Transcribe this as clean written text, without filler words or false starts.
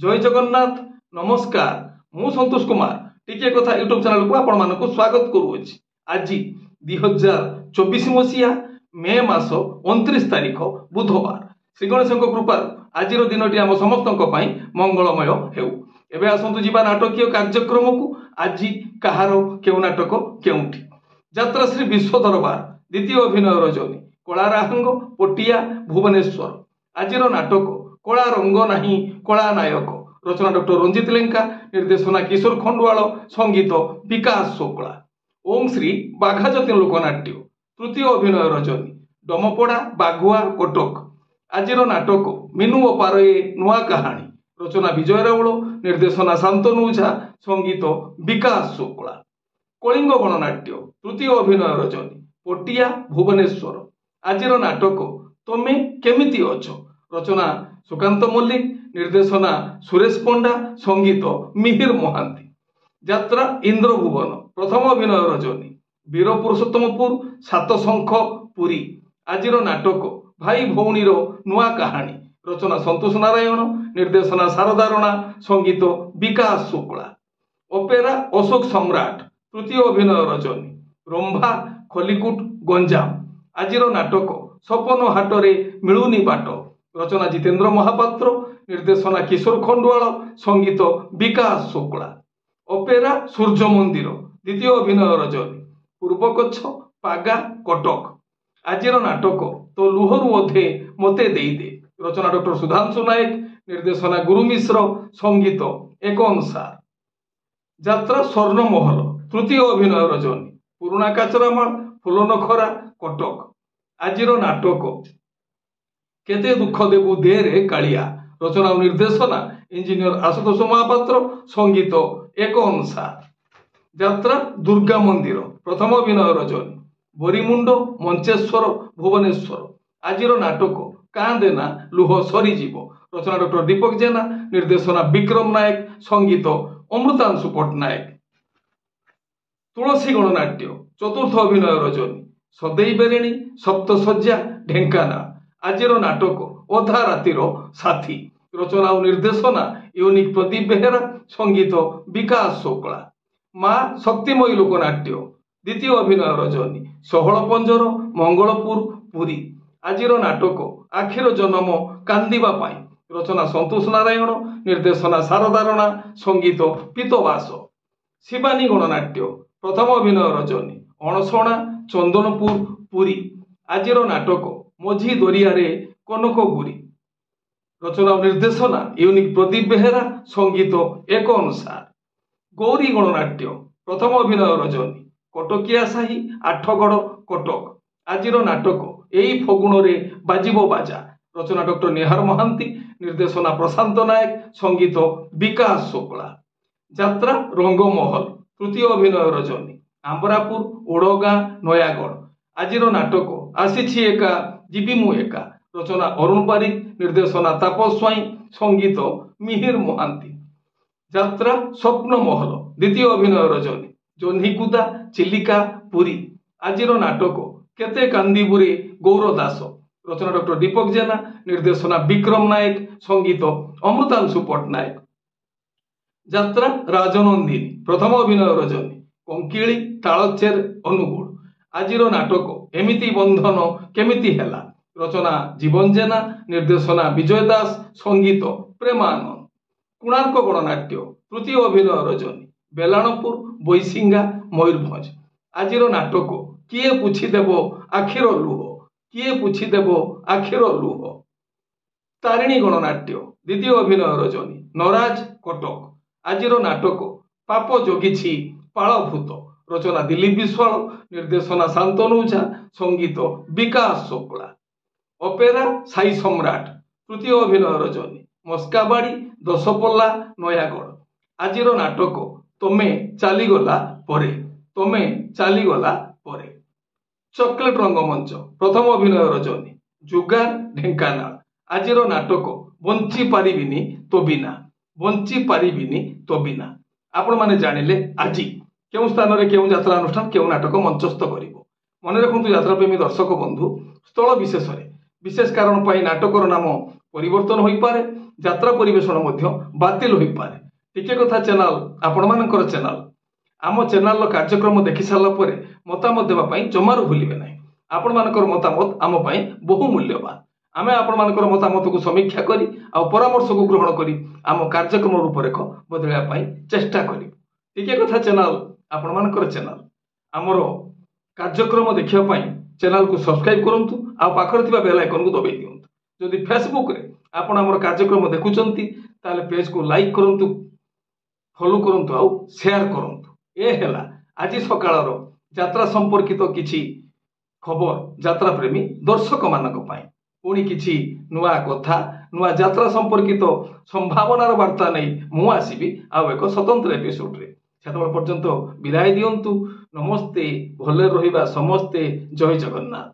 जय जगन्नाथ नमस्कार मु संतोष कुमार टिके कथा यूट्यूब चैनल को आपण मानक स्वागत करूछि। आज 2024 मसीहा मे मास 29 तारिख बुधवार श्री गणेश कृपा आज दिन आम समस्त मंगलमय हेउ। एबे आसंतु जीवा नाटकीय कार्यक्रम को आज कहार केउ नाटक केउठी यात्रा श्री विश्व दरबार द्वितीय अभिनय रजनी कलाराहंग पटिया भुवनेश्वर आज नाटक कला रंग नहीं कला नायक रचना डॉक्टर रंजित लेंका निर्देशना किशोर खंडवाल संगीत विकास शुक्ला ओम श्री बाघाजती लोकनाट्य तृतीय अभिनय रजनी डमपड़ा बाघुआ कटक आज नाटक मीनू अपारे नुआ कहानी रचना विजय राउल निर्देशना शांतनु झा संगीत विकास शुक्ला कलिंग गणनाट्य तृतीय अभिनय रजनी पटिया भुवनेश्वर आज नाटक तमे केमिति अछ रचना सुकांत मल्लिक निर्देशना सुरेश पंडा संगीत मिहिर महांती यात्रा इंद्रभुवन प्रथम अभिनय रजनी वीर पुरुषोत्तमपुर सात शंख पुरी आज नाटक भाई भौणी नुआ कहानी रचना संतोष नारायण निर्देशना शारदा राणा संगीत विकास शुक्ला ओपेरा अशोक सम्राट तृतीय अभिनय रजनी रंभा खलिकुट गंजाम आज नाटक सपन हाटरे मिलुनी बाट रचना जितेंद्र महापात्र निर्देशना किशोर खंडवाल संगीत विकास शुक्ला ओपेरा सूर्य मंदिर द्वितीय अभिनय रजनी पूर्वकच्छ पागा कटक आज नाटक तो लुहरु अधे मते देईदे रचना डॉक्टर सुधांशु नायक निर्देशना गुरु मिश्र संगीत एक अनुसार यात्रा स्वर्णमहल तृतीय अभिनय रजनी पुराणा काचरामाल फुलनखरा कटक आज नाटक केते दुख देबु देरे कालिया रचना और निर्देशना इंजीनियर आशुतोष महापात्र संगीत एक अनुसार यात्रा दुर्गा मंदिर प्रथम अभिनय रजनी बोरीमुंड मंचेश्वर भुवनेश्वर आज नाटक कांदेना लुह सरीजीव रचना डॉक्टर दीपक जेना निर्देशना विक्रम नायक संगीत अमृतांशु पट्टनायक तुलसी गणनाट्य चतुर्थ अभिनय रजनी सदैव बेरिणी सप्तशज्या ढेंकानाल आज नाटक अधा रातिर साथी रचना और निर्देशना यूनिक प्रदीप बेहेरा संगीत विकास शुक्ला माँ शक्तिमयी लोकनाट्य द्वितीय अभिनय रजनी षोहल पंजर मंगलपुर पुरी आज नाटक आखिर जन्म कांदिबा पाई रचना संतोष नारायण निर्देशना शारदा राणा संगीत पीतवास शिवानी गणनाट्य प्रथम अभिनय रजनी अणसणा चंदनपुर पुरी आज नाटक मझी दरिया कनक गुरी रचना और निर्देशना यूनिक प्रदीप बेहेरा संगीत एक अनुसार गौरी गणनाट्य प्रथम अभिनय रजनी कटकिया साही आठगड़ कटक आज नाटक यही फगुण बाजिबो बाजा रचना डॉक्टर निहार महांती निर्देशना प्रशांत नायक संगीत विकास शुक्ला यात्रा रंगमहल तृतीय अभिनय रजनी आंबरापुर ओडगाँ नयागढ़ आज नाटक आसी एका जीवी मु एका रचना अरुण पारिक निर्देशना तापस स्वाई संगीत मिहिर महांती यात्रा स्वप्न महल द्वितीय अभिनय रजनी जह्नीकुदा चिलिका पुरी आज नाटक केते कांदीबुरे गौर दास रचना डॉक्टर दीपक जेना निर्देशना विक्रम नायक संगीत अमृतांशु पट्टनायक यात्रा राजनंदिनी प्रथम अभिनय रजनी कंकिली तालचेर अनुगुण आज नाटक एमिति बंधन केमिति हेला रचना जीवन जेना निर्देशना विजय दास संगीत प्रेमानंद कोणार्क गणनाट्य तृतीय अभिनय रजनी बेलाणपुर बैसिंगा मयूरभंज आज नाटक किए पुछीदेव आखिर लुह किए पुछीदेव आखिर लुह तारिणी गणनाट्य द्वितीय अभिनय रजनी नराज कटक आज नाटक पाप जगिछि पालभूत रचना दिलीप विश्वाल निर्देशना शांतनु झा संगीत विकास शुक्ला ओपेरा साई सम्राट तृतीय अभिनय रजनी मस्काबाड़ी दशपल्ला नयागढ़ आज नाटक तमे चलीगला परे तमे चलीगला परे चॉकलेट रंगमंच प्रथम अभिनय रजनी जुगार ढेंकानाल आज नाटक बंची पारिबिनी तो बिना बंची पारिबिनी तो बिना आपण माने जानिले आज केउ स्थान रे केउ यात्रा अनुष्ठान केउ नाटक मंचस्थ करिवो मन रखु यात्रा प्रेमी दर्शक बंधु स्थल विशेष विशेष कारण पर नाटकर नाम परिवर्तन हो पारे, यात्रा परिवेषण बातिल हो पारे। टिके कथा चैनल आपण मानकर चैनल आम चैनल कार्यक्रम देखि सारा पर मतामत देवाई जमार भूलिए ना। आपण मानकर मतामत आम बहु मूल्यवान। आमे आपण मानकर मतामत को समीक्षा करी आ परामर्श को ग्रहण करी आम कार्यक्रम रूपरेख बदलवाई चेष्टा करी। टिके कथा चैनल आपण मानकर चैनल आमर कार्यक्रम देखिया चैनल को सब्सक्राइब करंतु आ पाखर थिबा बेल आइकन को दबाई दियंतु। जदि फेसबुक रे आपण आमर कार्यक्रम देखुचंती ताले पेज को लाइक करंतु, फॉलो करंतु आ शेयर करंतु। ए हेला आज सकाळर यात्रा संपर्कित किछि खबर यात्रा प्रेमी दर्शक मानक पाई। पुणी किछि नुआ कथा नुआ यात्रा संपर्कित संभावनार वार्ता नहीं मु आसीबी आ एक स्वतंत्र एपिसोड रे। सेतबेल पर्यंत विदाय दियंतु। नमस्ते, भले रहिबा समस्ते। जय जगन्नाथ।